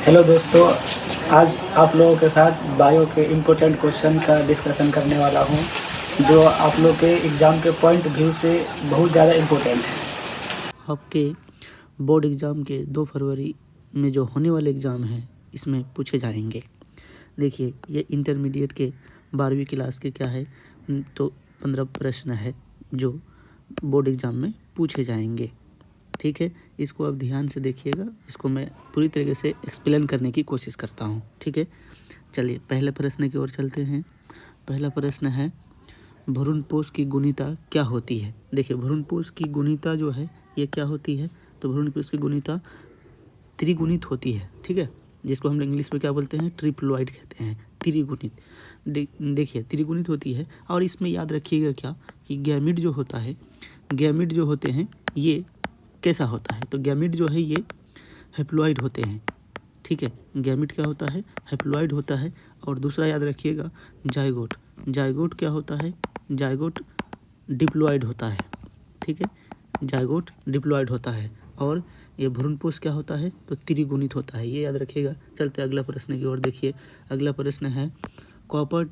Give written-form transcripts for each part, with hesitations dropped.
Hello दोस्तों, आज आप लोगों के साथ बायो के इम्पोर्टेंट क्वेश्चन का डिस्कशन करने वाला हूं, जो आप लोग के एग्ज़ाम के पॉइंट व्यू से बहुत ज़्यादा इम्पोर्टेंट है। आपके बोर्ड एग्ज़ाम के 2 फरवरी में जो होने वाले एग्ज़ाम हैं इसमें पूछे जाएंगे। देखिए, ये इंटरमीडिएट के 12वीं क्लास के क्या है, तो 15 प्रश्न है जो बोर्ड एग्ज़ाम में पूछे जाएंगे। ठीक है, इसको आप ध्यान से देखिएगा। इसको मैं पूरी तरीके से एक्सप्लेन करने की कोशिश करता हूँ। ठीक है, चलिए पहले प्रश्न की ओर चलते हैं। पहला प्रश्न है, भ्रूणपोष की गुणिता क्या होती है। देखिए, भ्रूणपोष की गुणिता जो है ये क्या होती है, तो भ्रूणपोष की गुणिता त्रिगुणित होती है। ठीक है, जिसको हम इंग्लिश में क्या बोलते हैं, ट्रिप्लॉइड कहते हैं, त्रिगुणित। देखिए, त्रिगुणित होती है। और इसमें याद रखिएगा क्या कि गैमीट जो होता है, गैमीट जो होते हैं ये कैसा होता है, तो गैमीट जो है ये हैप्लॉइड होते हैं। ठीक है, गैमीट क्या होता है, हैप्लॉइड होता है। और दूसरा याद रखिएगा जाइगोट, जाइगोट क्या होता है, जाइगोट डिप्लॉइड होता है। ठीक है, जाइगोट डिप्लॉइड होता है। और ये भ्रूणपोष क्या होता है, तो त्रिगुणित होता है, ये याद रखिएगा। चलते अगला प्रश्न की ओर। देखिए, अगला प्रश्न है, कॉपर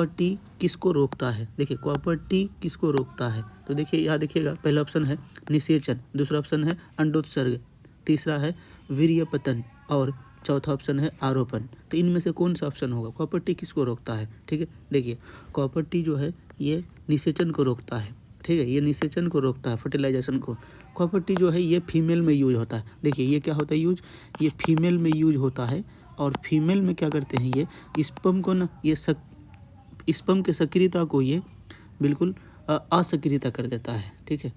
टी किसको रोकता है। देखिए, कॉपर टी किसको रोकता है, तो देखिए यहाँ देखिएगा, पहला ऑप्शन है निषेचन, दूसरा ऑप्शन है अंडोत्सर्ग, तीसरा है वीर्यपतन और चौथा ऑप्शन है आरोपण। तो इनमें से कौन सा ऑप्शन होगा, कॉपर टी किसको रोकता है। ठीक है, देखिए कॉपर टी जो है ये निषेचन को रोकता है। ठीक है, ये निषेचन को रोकता है, फर्टिलाइजेशन को। कॉपर टी जो है ये फीमेल में यूज होता है। देखिए ये क्या होता है यूज, ये फीमेल में यूज होता है। और फीमेल में क्या करते हैं, ये स्पर्म को ना, ये स्पर्म के सक्रियता को ये बिल्कुल असक्रियता कर देता है। ठीक है,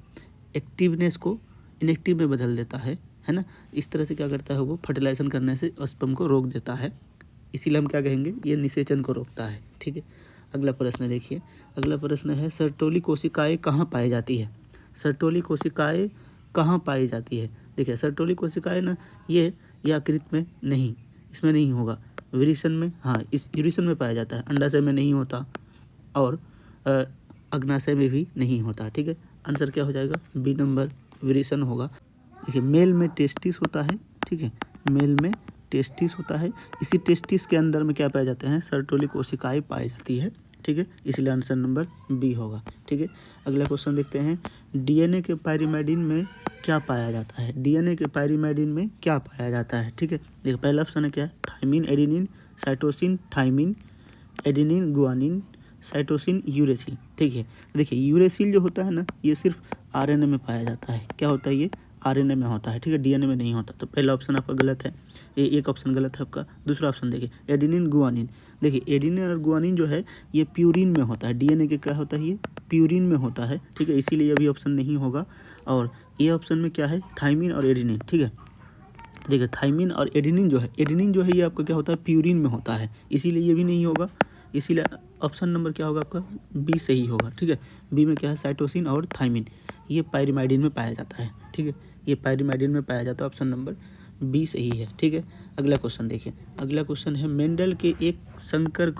एक्टिवनेस को इनएक्टिव में बदल देता है ना। इस तरह से क्या करता है, वो फर्टिलाइजेशन करने से स्पर्म को रोक देता है। इसीलिए हम क्या कहेंगे, ये निषेचन को रोकता है। ठीक है, अगला प्रश्न देखिए। अगला प्रश्न है, सर्टोली कोशिकाएं कहाँ पाई जाती है। सर्टोली कोशिकाएं कहाँ पाई जाती है। देखिए, सर्टोली कोशिकाएं ना ये आकृति में नहीं, इसमें नहीं होगा, विरिसन में, हाँ इस यूरिसन में पाया जाता है, अंडाशय में नहीं होता और अग्नाशय में भी नहीं होता। ठीक है, आंसर क्या हो जाएगा, बी नंबर विरिसन होगा। देखिए, मेल में टेस्टिस होता है। ठीक है, मेल में टेस्टिस होता है, इसी टेस्टिस के अंदर में क्या पाए जाते हैं, सर्टोली कोशिकाएं पाई जाती है। ठीक है, इसलिए आंसर नंबर बी होगा। ठीक है, अगला क्वेश्चन देखते हैं, डीएनए के पायरीमाइडिन में क्या पाया जाता है। डीएनए के पायरीमाइडिन में क्या पाया जाता है। ठीक है, देखिए पहला ऑप्शन है क्या है, thymine, adenine, cytosine, thymine, adenine, guanine, cytosine, uracil. ठीक है, देखिए यूरेसिल जो होता है ना, ये सिर्फ आरएनए में पाया जाता है। क्या होता है, ये आरएनए में होता है। ठीक है, डीएनए में नहीं होता। तो पहला ऑप्शन आपका गलत है, ये एक ऑप्शन गलत है आपका। दूसरा ऑप्शन देखिए, एडेनिन, गुआनिन। देखिए, एडेनिन और गुआनिन जो है ये प्यूरिन में होता है। डीएनए के क्या होता है, ये प्यूरिन में होता है। ठीक है, इसीलिए ये भी ऑप्शन नहीं होगा। और ये ऑप्शन में क्या है, थाइमिन और एडेनिन। ठीक है, देखिए थाइमिन और एडेनिन जो है ये आपका क्या होता है, प्यूरिन में होता है, इसीलिए ये भी नहीं होगा। इसीलिए ऑप्शन नंबर क्या होगा आपका, बी सही होगा। ठीक है, बी में क्या है, साइटोसिन और थाइमिन, ये पायरीमाइडिन में पाया जाता है। ठीक है, ये पायरीमाइडिन में पाया जाता है, ऑप्शन नंबर बी सही है। ठीक है, अगला क्वेश्चन देखिए। अगला क्वेश्चन है, मेंडल के एक संकर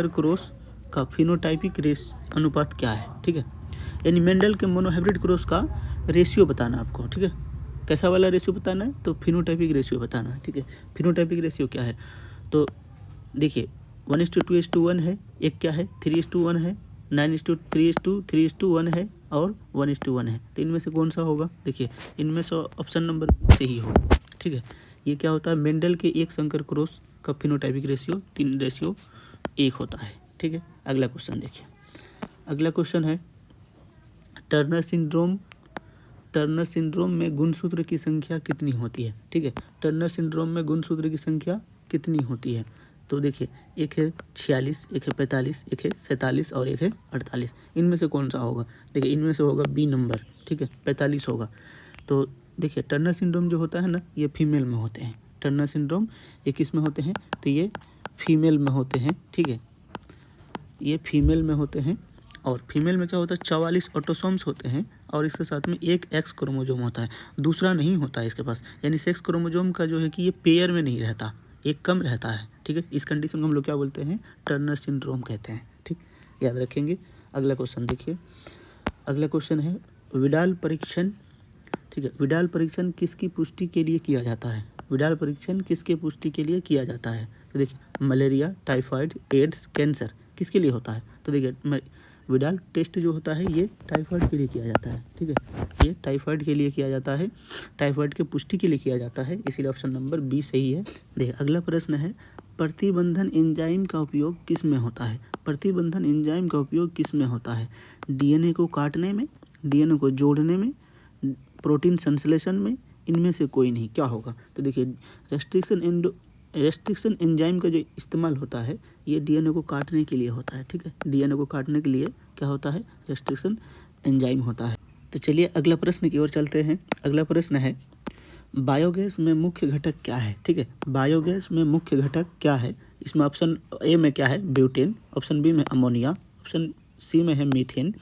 क्रॉस का फिनोटाइपिक अनुपात क्या है। ठीक है, यानी मेंडल के मोनोहाइब्रिड क्रॉस का रेशियो बताना आपको। ठीक है, कैसा वाला रेशियो बताना है, तो फिनोटाइपिक रेशियो बताना है। ठीक है, फिनोटाइपिक रेशियो क्या है, तो देखिए 1:2:1 है, एक क्या है 3:1 है, 9:3:3:1 है और 1:1 है। तो इनमें से कौन सा होगा, देखिए इनमें से ऑप्शन नंबर सही होगा। ठीक है, ये क्या होता है, मेंडल के एक संकर क्रॉस का फिनोटाइपिक रेशियो 3:1 होता है। ठीक है, अगला क्वेश्चन देखिए। अगला क्वेश्चन है, टर्नर सिंड्रोम में गुणसूत्र की संख्या कितनी होती है। ठीक है, टर्नर सिंड्रोम में गुणसूत्र की संख्या कितनी होती है, तो देखिए एक है 46, एक है 45, एक है 47 और एक है 48। इनमें से कौन सा होगा, देखिए इनमें से होगा बी नंबर। ठीक है, 45 होगा। तो देखिए टर्नर सिंड्रोम जो होता है ना, ये फीमेल में होते हैं। टर्नर सिंड्रोम ये किस में होते हैं, तो ये फीमेल में होते हैं। ठीक है, ये फीमेल में होते हैं। और फीमेल में क्या होता है, 44 ऑटोसोम्स होते हैं और इसके साथ में एक एक्स क्रोमोजोम होता है, दूसरा नहीं होता है इसके पास। यानी सेक्स क्रोमोजोम का जो है कि ये पेयर में नहीं रहता, एक कम रहता है। ठीक है, इस कंडीशन को हम लोग क्या बोलते हैं, टर्नर सिंड्रोम कहते हैं। ठीक, याद रखेंगे। अगला क्वेश्चन देखिए। अगला क्वेश्चन है, विडाल परीक्षण। ठीक है। विडाल परीक्षण किसकी पुष्टि के लिए किया जाता है? विडाल परीक्षण किसके पुष्टि के लिए किया जाता है? तो देखिए मलेरिया, टाइफाइड, एड्स, कैंसर किसके लिए होता है? तो देखिए विडाल टेस्ट जो होता है ये टाइफाइड के लिए किया जाता है, ठीक है, ये टाइफाइड के लिए किया जाता है, टाइफाइड के पुष्टि के लिए किया जाता है, इसीलिए ऑप्शन नंबर बी सही है। देखिए अगला प्रश्न है, प्रतिबंधन एंजाइम का उपयोग किस में होता है? प्रतिबंधन एंजाइम का उपयोग किस में होता है? डीएनए को काटने में, डीएनए को जोड़ने में, प्रोटीन संश्लेषण में, इनमें से कोई नहीं, क्या होगा? तो देखिए रेस्ट्रिक्शन एंजाइम का जो इस्तेमाल होता है ये डीएनए को काटने के लिए होता है, ठीक है, डीएनए को काटने के लिए क्या होता है? रेस्ट्रिक्शन एंजाइम होता है। तो चलिए अगला प्रश्न की ओर चलते हैं। अगला प्रश्न है, बायोगैस में मुख्य घटक क्या है? ठीक है, बायोगैस में मुख्य घटक क्या है? इसमें ऑप्शन ए में क्या है? ब्यूटेन, ऑप्शन बी में अमोनिया, ऑप्शन सी में है मीथेन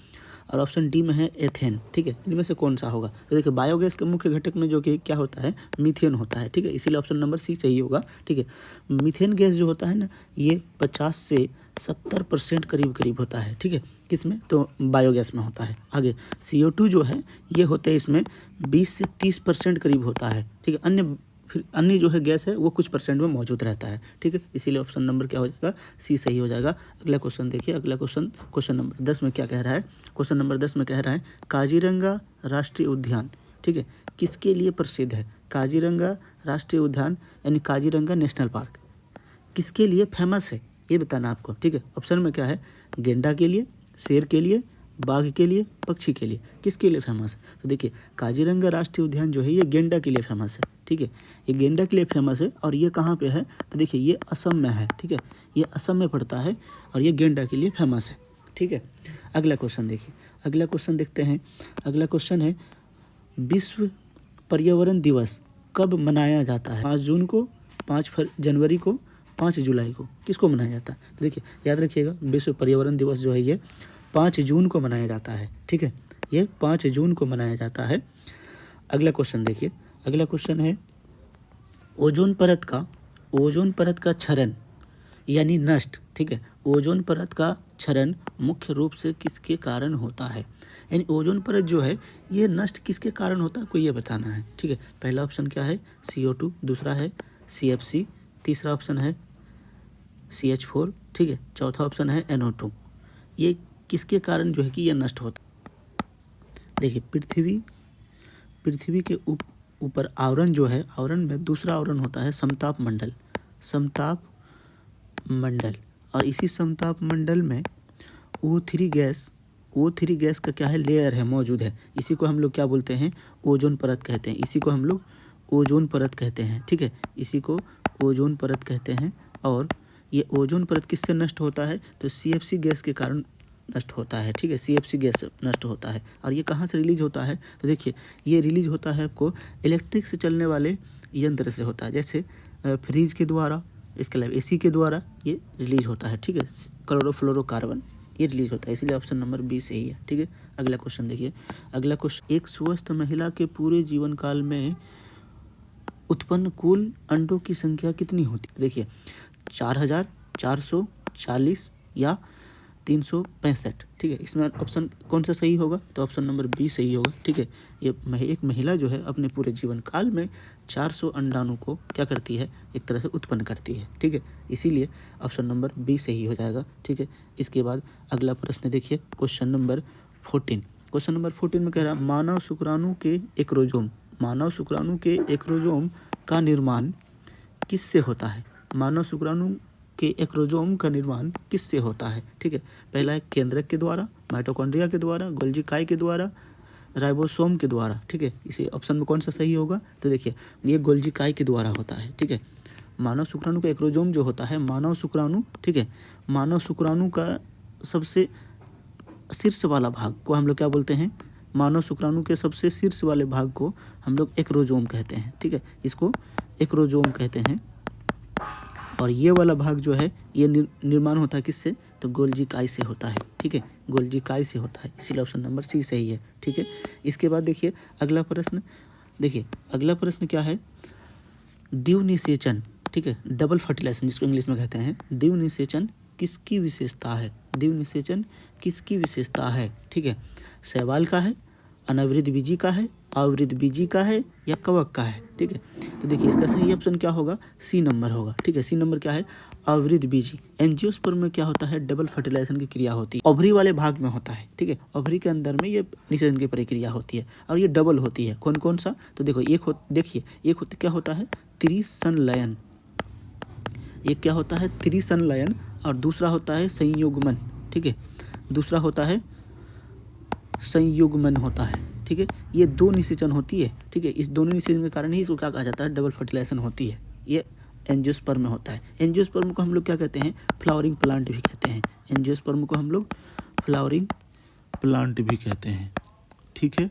और ऑप्शन डी में है एथेन, ठीक है, इनमें से कौन सा होगा? तो देखिए बायोगैस के मुख्य घटक में जो कि क्या होता है? मीथेन होता है, ठीक है, इसीलिए ऑप्शन नंबर सी सही होगा, ठीक है। मीथेन गैस जो होता है ना ये 50 से 70% करीब होता है, ठीक है, किसमें? तो बायोगैस में होता है। आगे CO2 जो है ये होते हैं इसमें 20 से 30% करीब होता है, ठीक है, फिर अन्य जो है गैस है वो कुछ परसेंट में मौजूद रहता है, ठीक है, इसीलिए ऑप्शन नंबर क्या हो जाएगा? सी सही हो जाएगा। अगला क्वेश्चन देखिए, अगला क्वेश्चन नंबर 10 में क्या कह रहा है? क्वेश्चन नंबर 10 में कह रहा है काजीरंगा राष्ट्रीय उद्यान, ठीक है, किसके लिए प्रसिद्ध है? काजीरंगा राष्ट्रीय उद्यान यानी काजीरंगा नेशनल पार्क किसके लिए फेमस है ये बताना आपको, ठीक है। ऑप्शन में क्या है? गेंडा के लिए, शेर के लिए, बाघ के लिए, पक्षी के लिए, किसके लिए फेमस है? तो देखिए काजीरंगा राष्ट्रीय उद्यान जो है ये गेंडा के लिए फेमस है, ठीक है, ये गेंडा के लिए फेमस है और ये कहाँ पे है? तो देखिए ये असम में है, ठीक है, ये असम में पड़ता है और ये गेंडा के लिए फेमस है, ठीक है। अगला क्वेश्चन देखिए, अगला क्वेश्चन देखते हैं। अगला क्वेश्चन है, विश्व पर्यावरण दिवस कब मनाया जाता है? 5 जून को, 5 जनवरी को, 5 जुलाई को, किसको मनाया जाता है? तो देखिए याद रखिएगा विश्व पर्यावरण दिवस जो है ये 5 जून को मनाया जाता है, ठीक है, ये 5 जून को मनाया जाता है। अगला क्वेश्चन देखिए, अगला क्वेश्चन है, ओजोन परत का क्षरण यानी नष्ट, ठीक है, ओजोन परत का क्षरण मुख्य रूप से किसके कारण होता है? यानी ओजोन परत जो है ये नष्ट किसके कारण होता है आपको ये बताना है, ठीक है। पहला ऑप्शन क्या है? CO2, दूसरा है CFC, तीसरा ऑप्शन है CH4, ठीक है, चौथा ऑप्शन है NO2। ये किसके कारण जो है कि ये नष्ट होता है? देखिए पृथ्वी के ऊपर आवरण जो है, आवरण में दूसरा आवरण होता है समताप मंडल और इसी समताप मंडल में O3 गैस का क्या है? लेयर है, मौजूद है, इसी को हम लोग क्या बोलते हैं? ओजोन परत कहते हैं, इसी को हम लोग ओजोन परत कहते हैं, ठीक है, इसी को ओजोन परत कहते हैं। और ये ओजोन परत किससे नष्ट होता है? तो CFC गैस के कारण नष्ट होता है, ठीक है, CFC गैस नष्ट होता है। और ये कहाँ से रिलीज होता है? तो देखिए ये रिलीज होता है आपको इलेक्ट्रिक से चलने वाले यंत्र से होता है, जैसे फ्रिज के द्वारा, इसके अलावा AC के द्वारा ये रिलीज होता है, ठीक है, क्लोरोफ्लोरोकार्बन ये रिलीज होता है, इसलिए ऑप्शन नंबर बी सही है, ठीक है। अगला क्वेश्चन देखिए, अगला क्वेश्चन, एक स्वस्थ महिला के पूरे जीवन काल में उत्पन्न कुल अंडों की संख्या कितनी होती है? देखिए 4440 या 365, ठीक है, इसमें ऑप्शन कौन सा सही होगा? तो ऑप्शन नंबर बी सही होगा, ठीक है। ये एक महिला जो है अपने पूरे जीवन काल में 400 अंडाणु को क्या करती है? एक तरह से उत्पन्न करती है, ठीक है, इसीलिए ऑप्शन नंबर बी सही हो जाएगा, ठीक है। इसके बाद अगला प्रश्न देखिए, क्वेश्चन नंबर 14 में कह रहा है मानव शुक्राणु के एक्रोजोम का निर्माण किससे होता है? मानव शुक्राणु के एक्रोजोम का निर्माण किससे होता है? ठीक है, पहला है केंद्रक के द्वारा, माइटोकॉन्ड्रिया के द्वारा, गोल्जी काई के द्वारा, राइबोसोम के द्वारा, ठीक है। इसी ऑप्शन में कौन सा सही होगा? तो देखिए ये गोल्जी काई के द्वारा होता है, ठीक है। मानव शुक्राणु का एक्रोजोम जो होता है, मानव शुक्राणु, ठीक है, मानव शुक्राणु का सबसे शीर्ष वाला भाग को हम लोग क्या बोलते हैं? मानव शुक्राणु के सबसे शीर्ष वाले भाग को हम लोग एक्रोजोम कहते हैं, ठीक है, इसको एक्रोजोम कहते हैं। और ये वाला भाग जो है ये निर्माण होता है किससे? तो गोल्जी काई से होता है, ठीक है, गोल्जी काई से होता है, इसीलिए ऑप्शन नंबर सी सही है, ठीक है। इसके बाद देखिए अगला प्रश्न, देखिए अगला प्रश्न क्या है? द्विनिषेचन, ठीक है, डबल फर्टिलाइजेशन जिसको इंग्लिश में कहते हैं, द्विनिषेचन किसकी विशेषता है? द्विनिषेचन किसकी विशेषता है? ठीक है, शैवाल का है, अनावृत बीजी का है, आवृतबीजी का है या कवक का है, ठीक है। तो देखिए इसका सही ऑप्शन क्या होगा, सी नंबर होगा, ठीक है। सी नंबर क्या है, आवृतबीजी। एंजियोस्पर्म में क्या होता है, डबल फर्टिलाइजेशन की क्रिया होती है, ओवरी वाले भाग में होता है, ठीक है। ओवरी के अंदर में ये निषेचन की प्रक्रिया होती है और ये डबल होती है। कौन कौन सा, तो देखो एक क्या होता है त्रिसंलयन, एक क्या होता है त्रिसंलयन और दूसरा होता है संयुग्मन, ठीक है। दूसरा होता है संयुग्मन होता है, ठीक है। ये दो निषेचन होती है, ठीक है। इस दोनों निषेचन के कारण ही इसको क्या कहा जाता है, डबल फर्टिलाइजेशन होती है। ये एंजियोस्पर्म में होता है। एंजियोस्पर्म को हम लोग क्या कहते हैं, फ्लावरिंग प्लांट भी कहते हैं। एंजियोस्पर्म को हम लोग फ्लावरिंग प्लांट भी कहते हैं, ठीक है।